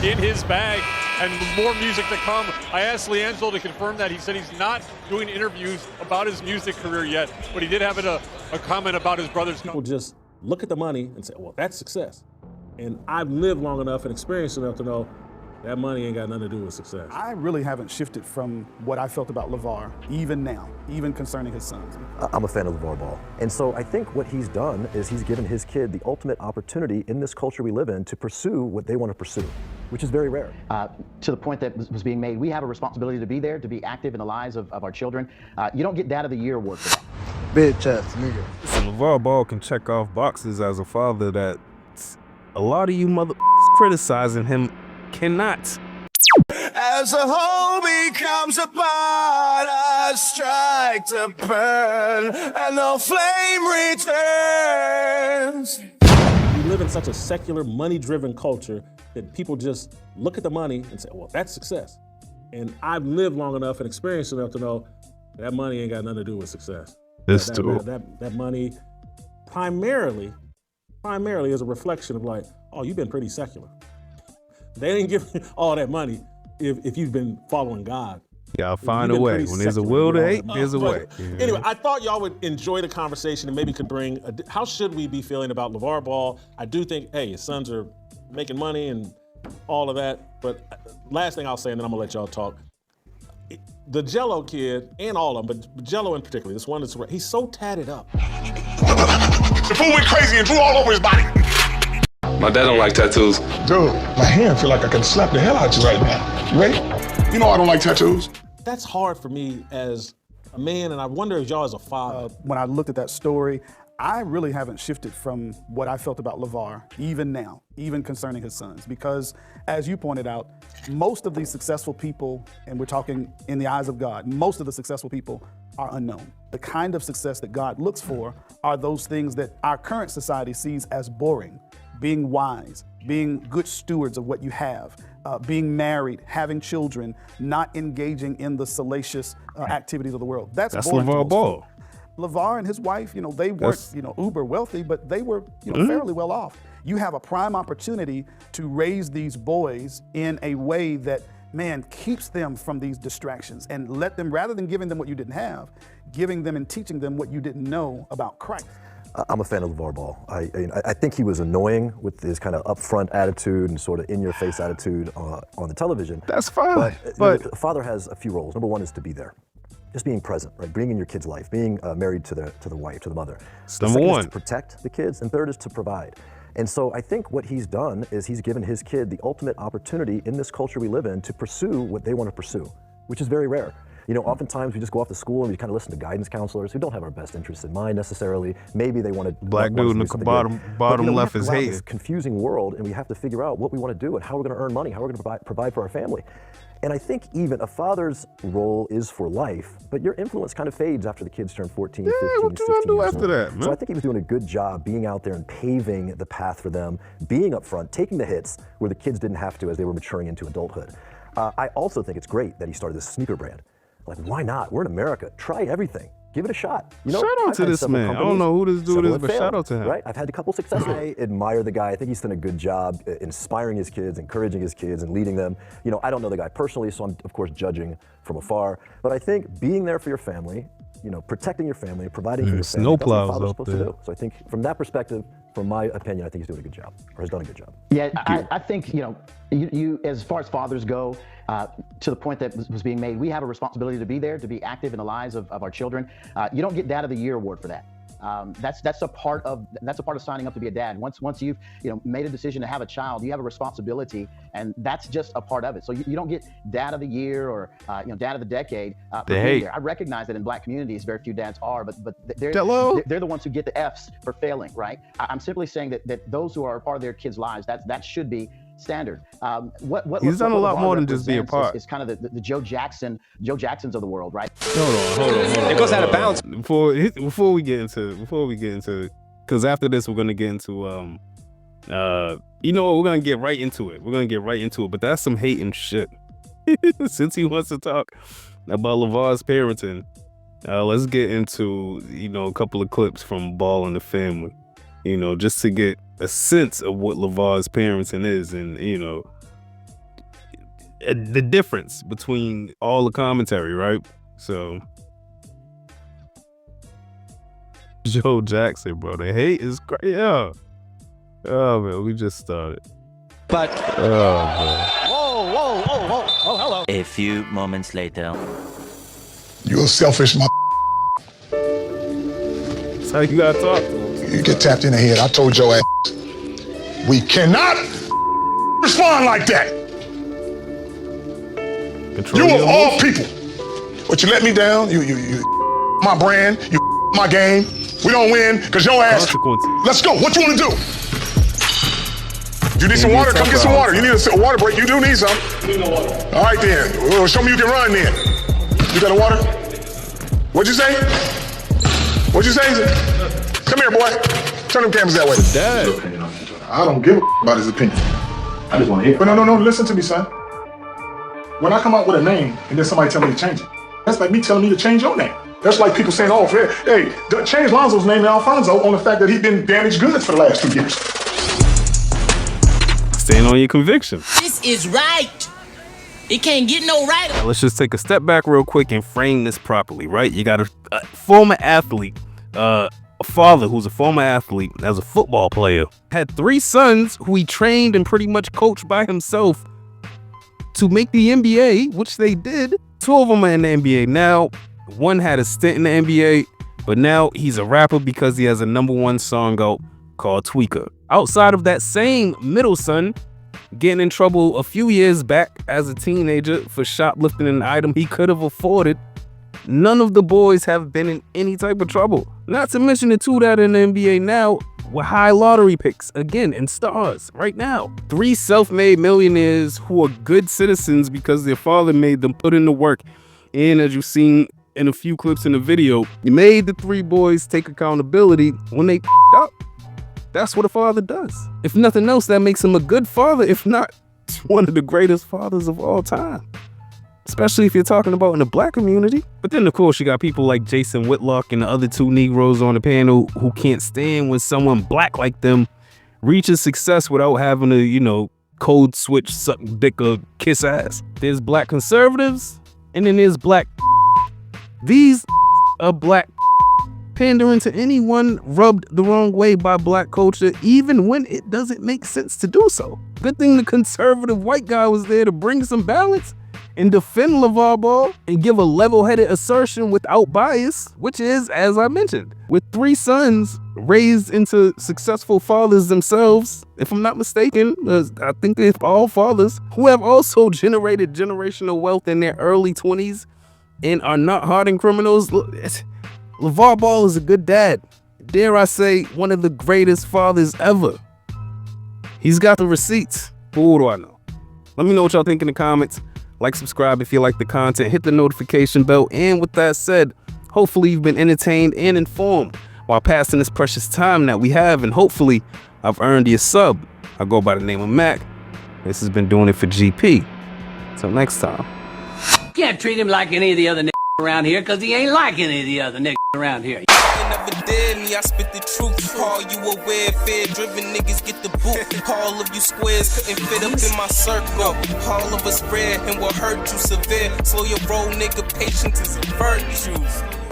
in his bag and more music to come. I asked LiAngelo to confirm that. He said he's not doing interviews about his music career yet, but he did have a comment about his brother's. People just look at the money and say, well, that's success. And I've lived long enough and experienced enough to know that money ain't got nothing to do with success. I really haven't shifted from what I felt about LAVAR, even now, even concerning his sons. I'm a fan of LAVAR Ball. And so I think what he's done is he's given his kid the ultimate opportunity in this culture we live in to pursue what they want to pursue, which is very rare. To the point that was being made, we have a responsibility to be there, to be active in the lives of our children. You don't get Dad of the Year award for that. Bitch ass nigga. And LAVAR Ball can check off boxes as a father that a lot of you mother criticizing him cannot. As a whole becomes a part, I strike to burn, and the flame returns. We live in such a secular, money-driven culture that people just look at the money and say, well, that's success. And I've lived long enough and experienced enough to know that money ain't got nothing to do with success. That money primarily is a reflection of like, oh, you've been pretty secular. They didn't give you all that money if you've been following God. Yeah, I'll find a way. When there's a will to hate, there's a way. Anyway, I thought y'all would enjoy the conversation and maybe could bring, how should we be feeling about LAVAR Ball? I do think, hey, his sons are making money and all of that, but last thing I'll say, and then I'm gonna let y'all talk. The Jello kid, and all of them, but Jello in particular, this one that's, he's so tatted up. The fool went crazy and drew all over his body. My dad don't like tattoos. Dude, my hand feel like I could slap the hell out of you right now. You ready? You know I don't like tattoos. That's hard for me as a man, and I wonder if y'all as a father. When I looked at that story, I really haven't shifted from what I felt about LAVAR, even now, even concerning his sons, because as you pointed out, most of these successful people, and we're talking in the eyes of God, most of the successful people are unknown. The kind of success that God looks for are those things that our current society sees as boring. Being wise, being good stewards of what you have, being married, having children, not engaging in the salacious activities of the world. That's boring. LAVAR Ball. LAVAR and his wife, they weren't, uber wealthy, but they were, fairly well off. You have a prime opportunity to raise these boys in a way that, man, keeps them from these distractions and let them, rather than giving them what you didn't have, giving them and teaching them what you didn't know about Christ. I'm a fan of LAVAR Ball. I think he was annoying with his kind of upfront attitude and sort of in-your-face attitude on the television. That's fine. But a father has a few roles. Number one is to be there. Just being present, right? Being in your kid's life, being married to the wife, to the mother. Number one is to protect the kids, and third is to provide. And so I think what he's done is he's given his kid the ultimate opportunity in this culture we live in to pursue what they want to pursue, which is very rare. Oftentimes we just go off to school and we kind of listen to guidance counselors who don't have our best interests in mind necessarily. Maybe they want to black dude in the bottom left is hating. This confusing world, and we have to figure out what we want to do and how we're going to earn money, how we're going to provide for our family. And I think even a father's role is for life, but your influence kind of fades after the kids turn 14, 15, 16 what you gonna do after that, man? So I think he was doing a good job being out there and paving the path for them, being upfront, taking the hits where the kids didn't have to as they were maturing into adulthood. I also think it's great that he started this sneaker brand. Like, why not? We're in America. Try everything. Give it a shot. Shout out to this man. I don't know who this dude is, but shout out to him. Right? I've had a couple successes. I admire the guy. I think he's done a good job inspiring his kids, encouraging his kids, and leading them. I don't know the guy personally, so I'm, of course, judging from afar. But I think being there for your family, protecting your family, providing for your family, that's what a father's supposed to do. So I think from that perspective, from my opinion, I think he's doing a good job, or has done a good job. Yeah, I think, you as far as fathers go, to the point that was being made, we have a responsibility to be there, to be active in the lives of our children. You don't get Dad of the Year award for that. That's a part of signing up to be a dad. Once you've made a decision to have a child, you have a responsibility, and that's just a part of it. So you don't get Dad of the Year or Dad of the Decade. I recognize that in Black communities, very few dads are, but they're the ones who get the Fs for failing, right? I'm simply saying that those who are a part of their kids' lives, that should be standard. He's done a lot more than just be a part. It's kind of the Joe Jacksons of the world, right? Hold on. It goes out of bounds. Before we get into, because after this we're gonna get into we're gonna get right into it. But that's some hating shit. Since he wants to talk about LAVAR's parenting, let's get into a couple of clips from Ball and the Family. Just to get a sense of what LAVAR's parenting is, and the difference between all the commentary, right? So Joe Jackson, bro, the hate is crazy. Yeah. Oh man, we just started. But oh man. Whoa, hello. A few moments later. You're a selfish That's how you gotta talk to him. You get tapped in the head. I told your ass, we cannot respond like that. Control You of all emotions. people. But you let me down, you my brand, you my game. We don't win because your ass. Consequences. Let's go. What you want to do? You need some water? Come get some water. You need a water break. You do need some. All right then. Well, show me you can run then. You got a water? What'd you say? What'd you say? Come here, boy. Turn them cameras that way. Dad. I don't give a about his opinion. I just want to hear. But no. Listen to me, son. When I come out with a name and then somebody tell me to change it, that's like me telling me to change your name. That's like people saying, oh, hey, change Lonzo's name to Alfonso on the fact that he's been damaged goods for the last 2 years. Stand on your conviction. This is right. It can't get no right. Let's just take a step back real quick and frame this properly, right? You got a former athlete, a father who's a former athlete as a football player, had 3 sons who he trained and pretty much coached by himself to make the NBA, which they did. 2 of them are in the NBA now. One had a stint in the NBA, but now he's a rapper because he has a #1 song out called Tweaker. Outside of that same middle son getting in trouble a few years back as a teenager for shoplifting an item he could have afforded, none of the boys have been in any type of trouble. Not to mention the 2 that are in the NBA now with high lottery picks, again, and stars right now. 3 self-made millionaires who are good citizens because their father made them put in the work. And as you've seen in a few clips in the video, you made the 3 boys take accountability when they up. That's what a father does. If nothing else, that makes him a good father, if not one of the greatest fathers of all time. Especially if you're talking about in the black community. But then, of course, you got people like Jason Whitlock and the other 2 Negroes on the panel who can't stand when someone black like them reaches success without having to, code switch, suck dick, or kiss ass. There's black conservatives, and then there's black. These are black pandering to anyone rubbed the wrong way by black culture, even when it doesn't make sense to do so. Good thing the conservative white guy was there to bring some balance and defend LAVAR Ball and give a level-headed assertion without bias, which is, as I mentioned, with 3 sons raised into successful fathers themselves, if I'm not mistaken, I think they're all fathers, who have also generated generational wealth in their early 20s and are not hardened criminals. LAVAR Ball is a good dad. Dare I say, one of the greatest fathers ever. He's got the receipts, but what do I know? Let me know what y'all think in the comments. Like, subscribe if you like the content, hit the notification bell, and with that said, hopefully you've been entertained and informed while passing this precious time that we have, and hopefully I've earned your sub. I go by the name of Mac. This has been Doing It for GP. Till next time. Can't treat him like any of the other niggas around here, because he ain't like any of the other niggas around here. Never did me, I spit the truth. Call you aware, fear-driven niggas get the boot. All of you squares couldn't fit up in my circle. All of us red and will hurt you severe. Slow your roll, nigga, patience is a virtue.